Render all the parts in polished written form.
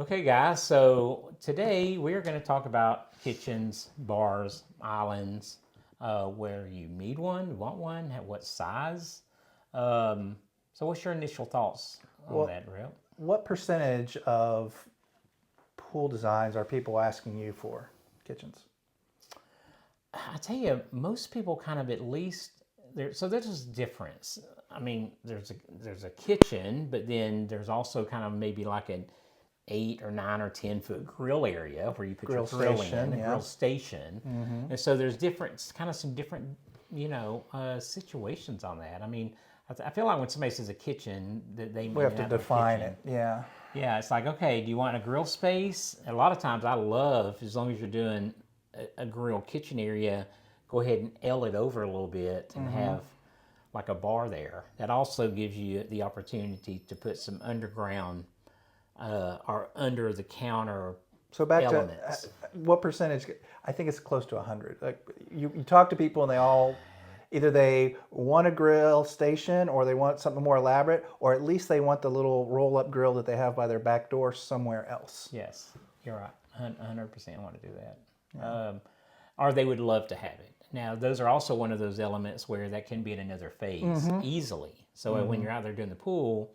Okay, guys, so today we're going to talk about kitchens, bars, islands, where you need one, want one, what size. Um, so, what's your initial thoughts on Well, that, Rip? what percentage of pool designs are people asking you for kitchens? I tell you, most people kind of at least there. So there's this difference. I mean, there's a kitchen, but then there's also kind of maybe like an 8 or 9 or 10 foot grill area where you put your Grill grill in, station, a yeah. grill station, and so there's different kind of some different situations on that. I mean, I feel like when somebody says a kitchen, that they We mean have an to outdoor define kitchen. it, yeah. Yeah, it's like, okay, do you want a grill space? A lot of times I love, as long as you're doing a grill kitchen area, go ahead and L it over a little bit and have like a bar there. That also gives you the opportunity to put some underground or under the counter So back to elements. what percentage? I think it's close to 100. Like you talk to people and they all either they want a grill station or they want something more elaborate, or at least they want the little roll-up grill that they have by their back door somewhere else. Yes, you're right. 100% want to do that. Or they would love to have it. Now, those are also one of those elements where that can be in another phase easily. So when you're out there doing the pool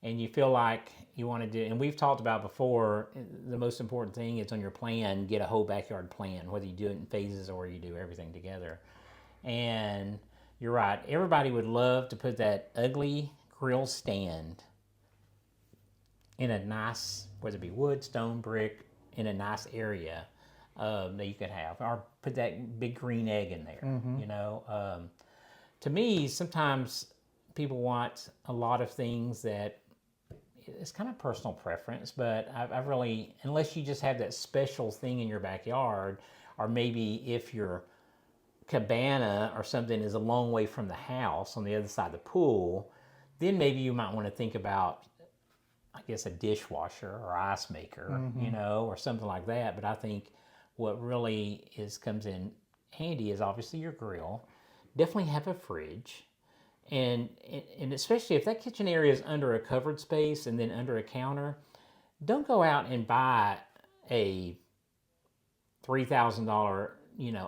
and you feel like you want to do, and we've talked about before, the most important thing is on your plan, get a whole backyard plan, whether you do it in phases or you do everything together. And you're right, everybody would love to put that ugly grill stand in a nice, whether it be wood, stone, brick, in a nice area that you could have, or put that big green egg in there. To me, sometimes people want a lot of things that it's kind of personal preference, but I've really, unless you just have that special thing in your backyard, or maybe if your cabana or something is a long way from the house on the other side of the pool, then maybe you might want to think about, I guess, a dishwasher or ice maker, or something like that. But I think what really comes in handy is obviously your grill. Definitely have a fridge, and especially if that kitchen area is under a covered space and then under a counter, don't go out and buy a $3,000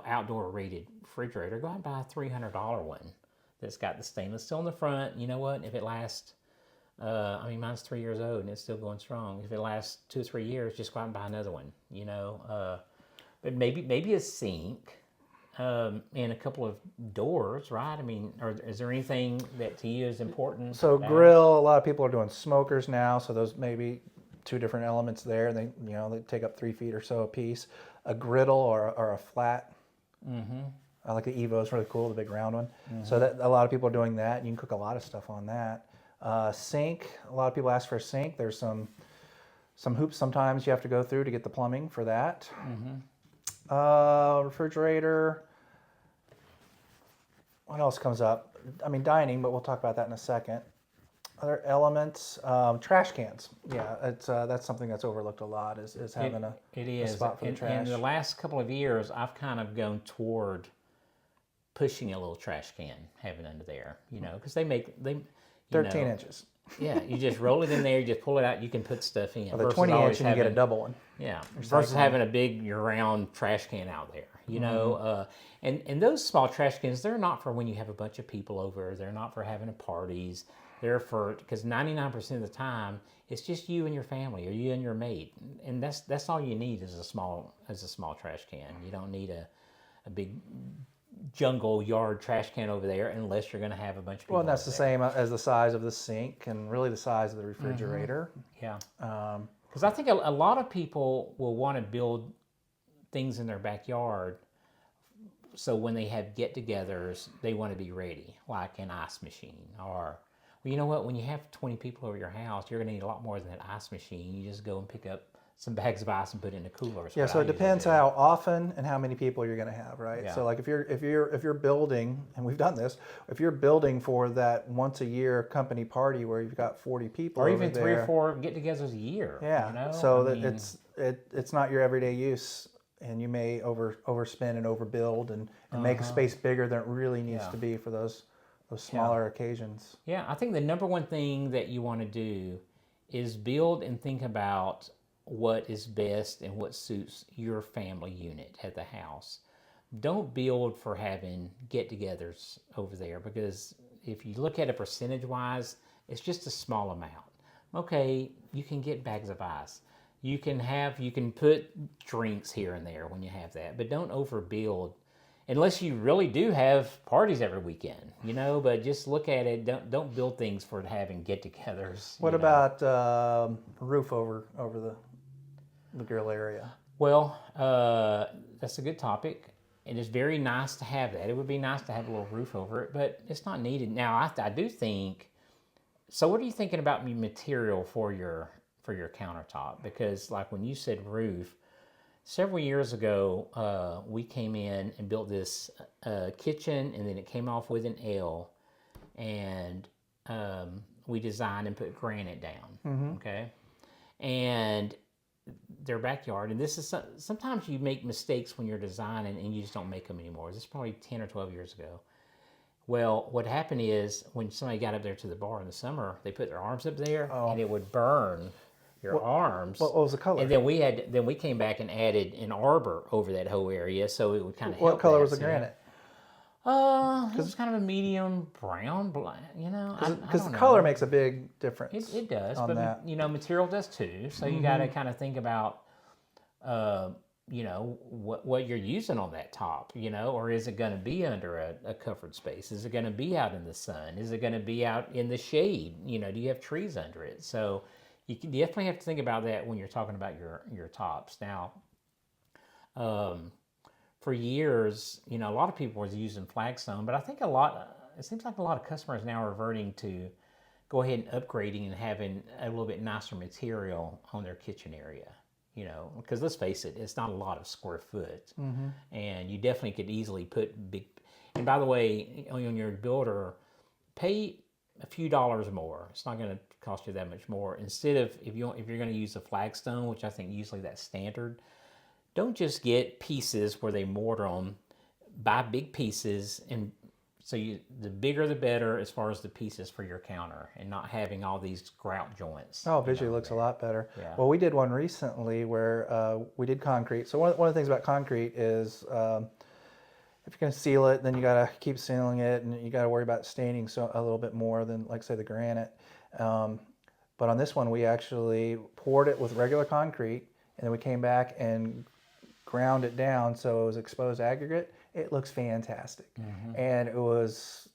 outdoor rated refrigerator. Go out and buy a $300 one that's got the stainless steel in the front. You know what? If it lasts I mean, mine's 3 years old and it's still going strong. If it lasts 2 or 3 years, just go out and buy another one. But maybe a sink and a couple of doors, right? I mean, or is there anything that to you is important? So grill, a lot of people are doing smokers now, so those maybe two different elements there. They take up 3 feet or so a piece. A griddle or a flat. I like the Evo; it's really cool, the big round one. So that a lot of people are doing that. And you can cook a lot of stuff on that. Sink, a lot of people ask for a sink. There's some hoops sometimes you have to go through to get the plumbing for that. Refrigerator. What else comes up? I mean, dining, but we'll talk about that in a second. Other elements, trash cans. Yeah, that's something that's overlooked a lot is having a spot for the trash. In the last couple of years, I've kind of gone toward pushing a little trash can, having under there, because they 13 inches. Yeah, you just roll it in there, you just pull it out, you can put stuff in. Or the 20-inch and you get a double one. Yeah, versus having a big year-round trash can out there. And those small trash cans, they're not for when you have a bunch of people over. They're not for having parties. They're for, because 99% of the time it's just you and your family or you and your mate, and that's all you need is a small trash can. You don't need a big jungle yard trash can over there unless you're going to have a bunch of people. Well, and that's the same as the size of the sink and really the size of the refrigerator. Yeah. Because I think a lot of people will want to build things in their backyard, so when they have get-togethers, they want to be ready, like an ice machine. Or, well, you know what? When you have 20 people over your house, you're going to need a lot more than an ice machine. You just go and pick up some bags of ice and put it in a cooler. Yeah, so it depends how often and how many people you're going to have, right? Yeah. So like if you're building, and we've done this, if you're building for that once a year company party where you've got 40 people, or even over 3 there, or 4 get-togethers a year. yeah. So it's not your everyday use, and you may overspend and overbuild and make a space bigger than it really needs to be for those smaller occasions. Yeah, I think the number one thing that you want to do is build and think about what is best and what suits your family unit at the house. Don't build for having get-togethers over there, because if you look at it percentage-wise, it's just a small amount. Okay, you can get bags of ice. You can put drinks here and there when you have that, but don't overbuild unless you really do have parties every weekend, but just look at it. Don't build things for having get-togethers. What about roof over the grill area? Well, that's a good topic. It is very nice to have that. It would be nice to have a little roof over it, but it's not needed. Now, I do think. So, what are you thinking about material for your countertop? Because, like when you said roof, several years ago, we came in and built this kitchen, and then it came off with an L, and we designed and put granite down. Okay, and their backyard, and this is sometimes you make mistakes when you're designing and you just don't make them anymore. This is probably 10 or 12 years ago. Well, what happened is when somebody got up there to the bar in the summer, they put their arms up there and it would burn your arms. What was the color? And then we came back and added an arbor over that whole area, so it would kind of help. What color was the granite? It was kind of a medium brown, black, Because the color makes a big difference. It does, on but that. Material does too. So you got to kind of think about, what you're using on that top, or is it going to be under a covered space? Is it going to be out in the sun? Is it going to be out in the shade? Do you have trees under it? So you definitely have to think about that when you're talking about your tops. Now, for years, a lot of people were using flagstone, but I think it seems like a lot of customers now are reverting to go ahead and upgrading and having a little bit nicer material on their kitchen area, because let's face it, it's not a lot of square foot. And you definitely could easily put big, and by the way, on your builder, pay a few dollars more. It's not going to cost you that much more. Instead of, if you're going to use a flagstone, which I think usually that's standard, don't just get pieces where they mortar them. Buy big pieces, and so the bigger the better as far as the pieces for your counter, and not having all these grout joints. Oh, visually looks a lot better. Yeah. Well, we did one recently where we did concrete. So one of the things about concrete is if you're going to seal it, then you got to keep sealing it, and you got to worry about staining a little bit more than, like, say, the granite. But on this one, we actually poured it with regular concrete, and then we came back and ground it down so it was exposed aggregate. It looks fantastic. And it was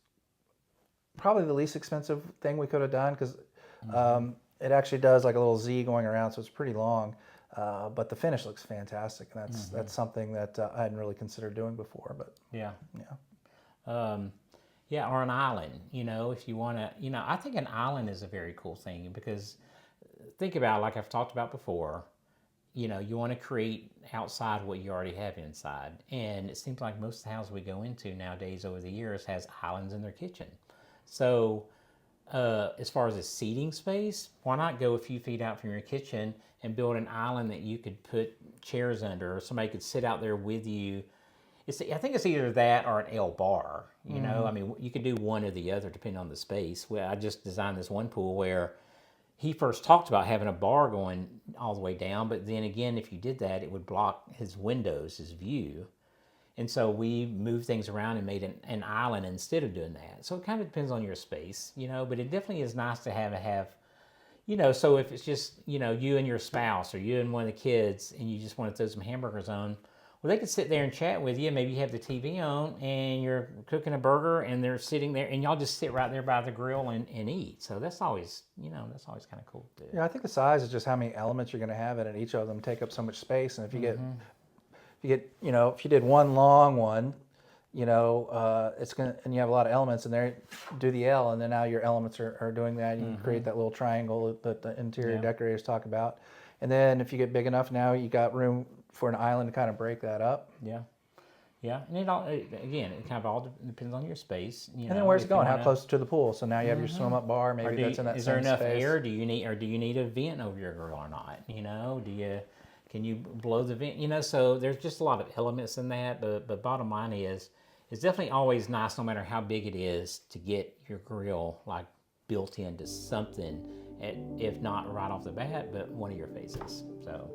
probably the least expensive thing we could have done, because it actually does like a little Z going around, so it's pretty long. But the finish looks fantastic, and that's something that I hadn't really considered doing before. But yeah, or an island. If you want to, I think an island is a very cool thing, because think about it, like I've talked about before. You want to create outside what you already have inside. And it seems like most of the houses we go into nowadays over the years has islands in their kitchen. So as far as a seating space, why not go a few feet out from your kitchen and build an island that you could put chairs under, or somebody could sit out there with you. I think it's either that or an L bar. I mean, you could do one or the other depending on the space. Well, I just designed this one pool where he first talked about having a bar going all the way down, but then again, if you did that, it would block his windows, his view. And so we moved things around and made an island instead of doing that. So it kind of depends on your space, but it definitely is nice to have, so if it's just, you and your spouse, or you and one of the kids, and you just want to throw some hamburgers on, well, they could sit there and chat with you. Maybe you have the TV on and you're cooking a burger and they're sitting there, and y'all just sit right there by the grill and eat. So that's always, that's always kind of cool to do. Yeah, I think the size is just how many elements you're going to have in it. Each of them take up so much space. And if you get, if you did one long one, it's going to, and you have a lot of elements in there, do the L, and then now your elements are doing that. You can create that little triangle that the interior decorators talk about. And then if you get big enough, now you got room for an island to kind of break that up. Yeah. And it kind of all depends on your space. And then where's it going? How close to the pool? So now you have your swim up bar. Maybe that's in that same space. Is there enough air? Do you need a vent over your grill or not? Can you blow the vent? So there's just a lot of elements in that. But bottom line is, it's definitely always nice, no matter how big it is, to get your grill like built into something, if not right off the bat, but one of your faces. So,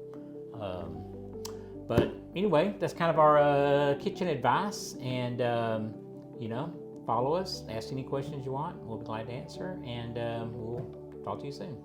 but anyway, that's kind of our kitchen advice. And, follow us, ask any questions you want. We'll be glad to answer. And we'll talk to you soon.